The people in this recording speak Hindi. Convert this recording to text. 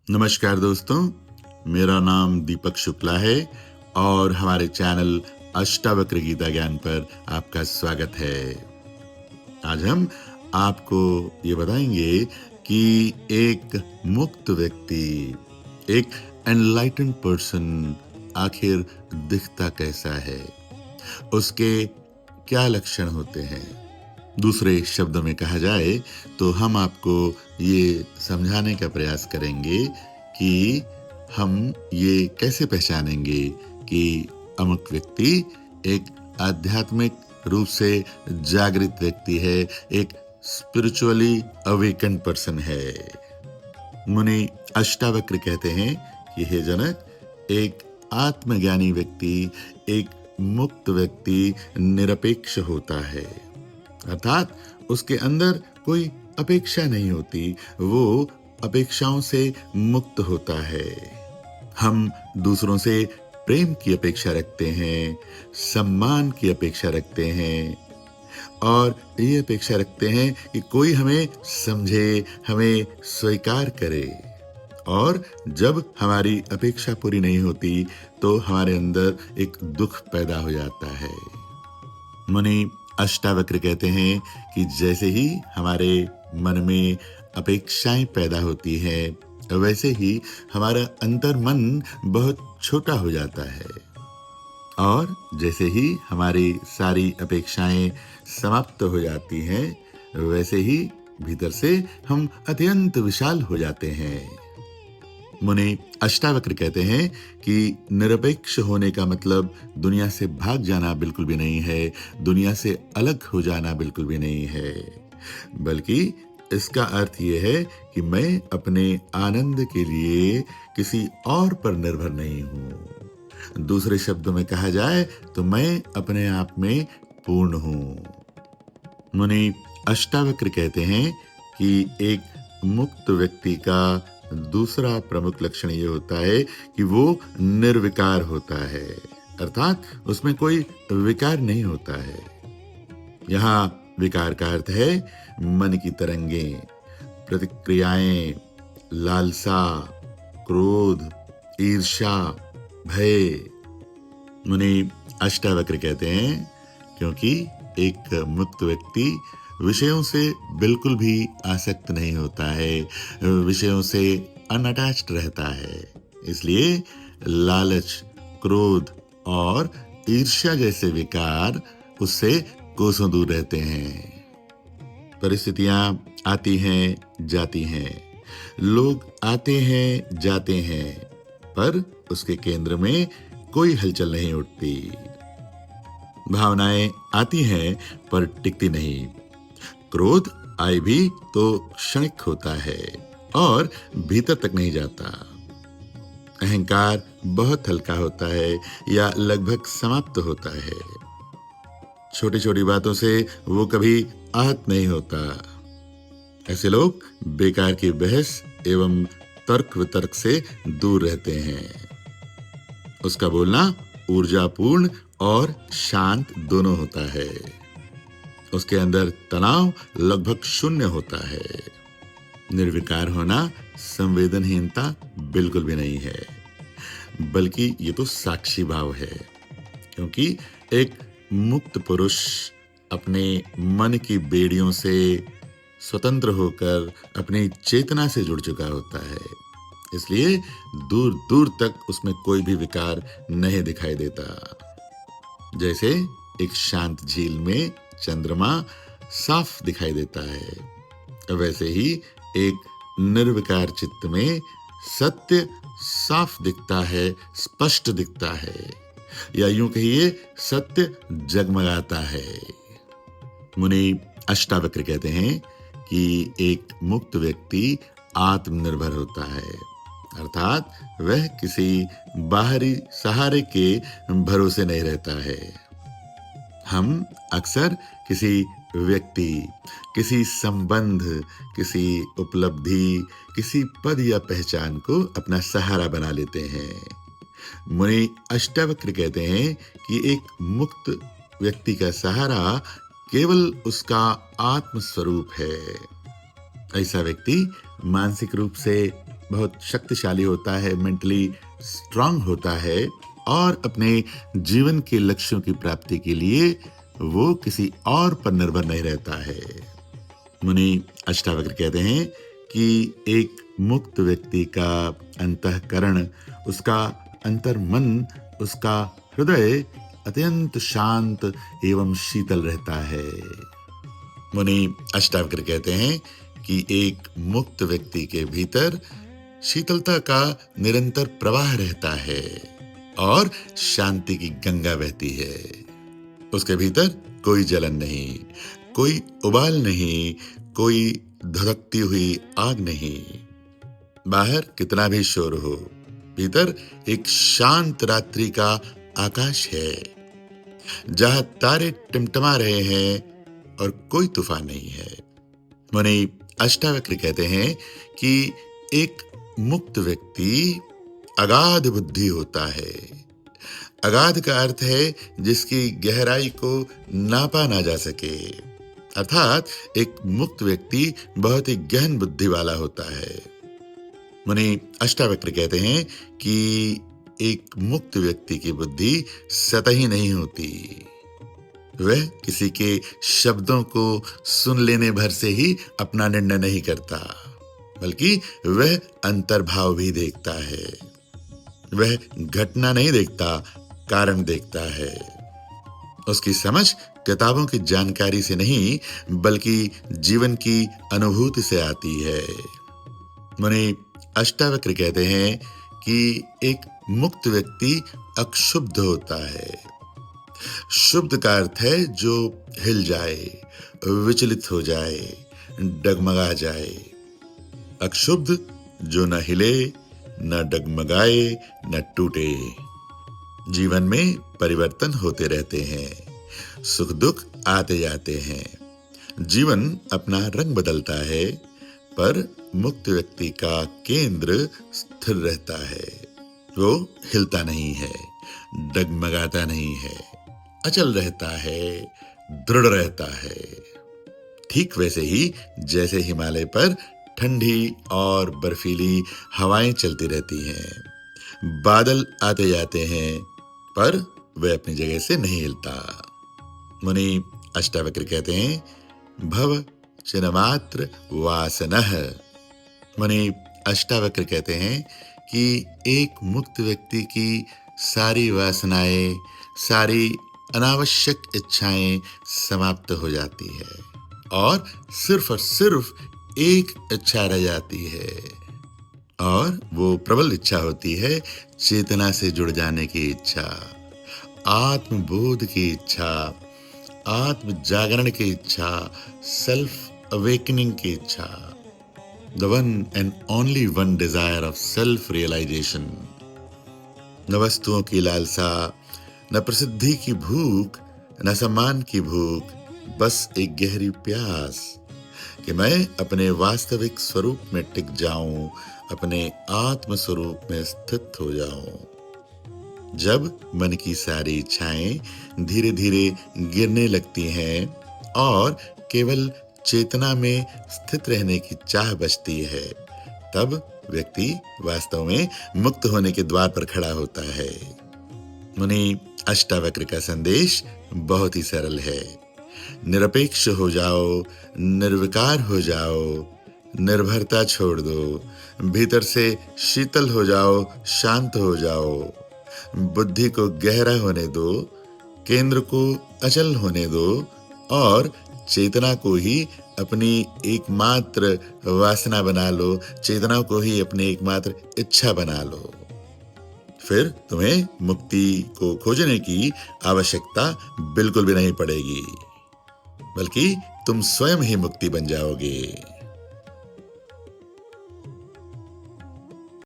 नमस्कार दोस्तों, मेरा नाम दीपक शुक्ला है और हमारे चैनल अष्टावक्र गीता ज्ञान पर आपका स्वागत है। आज हम आपको ये बताएंगे कि एक मुक्त व्यक्ति, एक एनलाइटेंड पर्सन आखिर दिखता कैसा है, उसके क्या लक्षण होते हैं। दूसरे शब्दों में कहा जाए तो हम आपको ये समझाने का प्रयास करेंगे कि हम ये कैसे पहचानेंगे कि अमुक व्यक्ति एक आध्यात्मिक रूप से जागृत व्यक्ति है, एक स्पिरिचुअली अवेकन्ड पर्सन है। मुनि अष्टावक्र कहते हैं कि हे जनक, एक आत्मज्ञानी व्यक्ति, एक मुक्त व्यक्ति निरपेक्ष होता है, अर्थात उसके अंदर कोई अपेक्षा नहीं होती, वो अपेक्षाओं से मुक्त होता है। हम दूसरों से प्रेम की अपेक्षा रखते हैं, सम्मान की अपेक्षा रखते हैं और ये अपेक्षा रखते हैं कि कोई हमें समझे, हमें स्वीकार करे। और जब हमारी अपेक्षा पूरी नहीं होती तो हमारे अंदर एक दुख पैदा हो जाता है। मुनि अष्टावक्र कहते हैं कि जैसे ही हमारे मन में अपेक्षाएं पैदा होती हैं, वैसे ही हमारा अंतर मन बहुत छोटा हो जाता है और जैसे ही हमारी सारी अपेक्षाएं समाप्त हो जाती हैं, वैसे ही भीतर से हम अत्यंत विशाल हो जाते हैं। मुनि अष्टावक्र कहते हैं कि निरपेक्ष होने का मतलब दुनिया से भाग जाना बिल्कुल भी नहीं है, दुनिया से अलग हो जाना बिल्कुल भी नहीं है, बल्कि इसका अर्थ यह है कि मैं अपने आनंद के लिए किसी और पर निर्भर नहीं हूं। दूसरे शब्दों में कहा जाए तो मैं अपने आप में पूर्ण हूं। मुनि अष्टावक्र कहते हैं कि एक मुक्त व्यक्ति का दूसरा प्रमुख लक्षण ये होता है कि वो निर्विकार होता है, अर्थात उसमें कोई विकार नहीं होता है। यहाँ विकार का अर्थ है मन की तरंगें, प्रतिक्रियाएं, लालसा, क्रोध, ईर्ष्या, भय। मुनि अष्टावक्र कहते हैं क्योंकि एक मुक्त व्यक्ति विषयों से बिल्कुल भी आसक्त नहीं होता है, विषयों से अनअटैच्ड रहता है, इसलिए लालच, क्रोध और ईर्ष्या जैसे विकार उससे कोसों दूर रहते हैं। परिस्थितियां आती हैं, जाती हैं, लोग आते हैं, जाते हैं, पर उसके केंद्र में कोई हलचल नहीं उठती। भावनाएं आती हैं पर टिकती नहीं। क्रोध आए भी तो क्षणिक होता है और भीतर तक नहीं जाता। अहंकार बहुत हल्का होता है या लगभग समाप्त होता है। छोटी छोटी बातों से वो कभी आहत नहीं होता। ऐसे लोग बेकार की बहस एवं तर्क वितर्क से दूर रहते हैं। उसका बोलना ऊर्जापूर्ण और शांत दोनों होता है। उसके अंदर तनाव लगभग शून्य होता है। निर्विकार होना संवेदनहीनता बिल्कुल भी नहीं है, बल्कि ये तो साक्षी भाव है, क्योंकि एक मुक्त पुरुष अपने मन की बेड़ियों से स्वतंत्र होकर अपनी चेतना से जुड़ चुका होता है, इसलिए दूर दूर तक उसमें कोई भी विकार नहीं दिखाई देता। जैसे एक शांत झील में चंद्रमा साफ दिखाई देता है, वैसे ही एक निर्विकार चित्त में सत्य साफ दिखता है, स्पष्ट दिखता है, या यूं कहिए सत्य जगमगाता है। मुनि अष्टावक्र कहते हैं कि एक मुक्त व्यक्ति आत्मनिर्भर होता है, अर्थात वह किसी बाहरी सहारे के भरोसे नहीं रहता है। हम अक्सर किसी व्यक्ति, किसी संबंध, किसी उपलब्धि, किसी पद या पहचान को अपना सहारा बना लेते हैं। मुनि अष्टावक्र कहते हैं कि एक मुक्त व्यक्ति का सहारा केवल उसका आत्म स्वरूप है। ऐसा व्यक्ति मानसिक रूप से बहुत शक्तिशाली होता है, मेंटली स्ट्रांग होता है और अपने जीवन के लक्ष्यों की प्राप्ति के लिए वो किसी और पर निर्भर नहीं रहता है। मुनि अष्टावक्र कहते हैं कि एक मुक्त व्यक्ति का अंतःकरण, उसका अंतर्मन, उसका हृदय अत्यंत शांत एवं शीतल रहता है। मुनि अष्टावक्र कहते हैं कि एक मुक्त व्यक्ति के भीतर शीतलता का निरंतर प्रवाह रहता है और शांति की गंगा बहती है। उसके भीतर कोई जलन नहीं, कोई उबाल नहीं, कोई धधकती हुई आग नहीं। बाहर कितना भी शोर हो, भीतर एक शांत रात्रि का आकाश है जहां तारे टिमटिमा रहे हैं और कोई तूफान नहीं है। मुनि अष्टावक्र कहते हैं कि एक मुक्त व्यक्ति अगाध बुद्धि होता है। अगाध का अर्थ है जिसकी गहराई को नापा ना जा सके, अर्थात एक मुक्त व्यक्ति बहुत ही गहन बुद्धि वाला होता है। मुनि अष्टावक्र कहते हैं कि एक मुक्त व्यक्ति की बुद्धि सतही नहीं होती। वह किसी के शब्दों को सुन लेने भर से ही अपना निर्णय नहीं करता, बल्कि वह अंतर्भाव भी देखता है। वह घटना नहीं देखता, कारण देखता है। उसकी समझ किताबों की जानकारी से नहीं, बल्कि जीवन की अनुभूति से आती है। मुनि अष्टावक्र कहते हैं कि एक मुक्त व्यक्ति अक्षुब्ध होता है। शुब्ध का अर्थ है जो हिल जाए, विचलित हो जाए, डगमगा जाए। अक्षुब्ध जो न हिले, न डगमगाए, न टूटे। जीवन में परिवर्तन होते रहते हैं, सुख दुख आते जाते हैं, जीवन अपना रंग बदलता है, पर मुक्त व्यक्ति का केंद्र स्थिर रहता है। वो हिलता नहीं है, डगमगाता नहीं है, अचल रहता है, दृढ़ रहता है। ठीक वैसे ही जैसे हिमालय पर ठंडी और बर्फीली हवाएं चलती रहती हैं, बादल आते जाते हैं, पर वह अपनी जगह से नहीं हिलता। मुनि अष्टावक्र कहते हैं भव चिन्मात्र वासनः। मुनि अष्टावक्र कहते हैं कि एक मुक्त व्यक्ति की सारी वासनाएं, सारी अनावश्यक इच्छाएं समाप्त हो जाती है और सिर्फ एक इच्छा रह जाती है, और वो प्रबल इच्छा होती है चेतना से जुड़ जाने की इच्छा, आत्मबोध की इच्छा, आत्म जागरण की इच्छा, सेल्फ अवेकनिंग की इच्छा, the one and only one desire of self realization. न वस्तुओं की लालसा, न प्रसिद्धि की भूख, न सम्मान की भूख, बस एक गहरी प्यास कि मैं अपने वास्तविक स्वरूप में टिक जाऊं, अपने आत्म स्वरूप में स्थित हो जाऊं। जब मन की सारी इच्छाएं धीरे धीरे गिरने लगती हैं और केवल चेतना में स्थित रहने की चाह बचती है, तब व्यक्ति वास्तव में मुक्त होने के द्वार पर खड़ा होता है। मुनि अष्टावक्र का संदेश बहुत ही सरल है। निरपेक्ष हो जाओ, निर्विकार हो जाओ, निर्भरता छोड़ दो, भीतर से शीतल हो जाओ, शांत हो जाओ, बुद्धि को गहरा होने दो, केंद्र को अचल होने दो और चेतना को ही अपनी एकमात्र वासना बना लो, चेतना को ही अपनी एकमात्र इच्छा बना लो। फिर तुम्हें मुक्ति को खोजने की आवश्यकता बिल्कुल भी नहीं पड़ेगी, बल्कि तुम स्वयं ही मुक्ति बन जाओगे।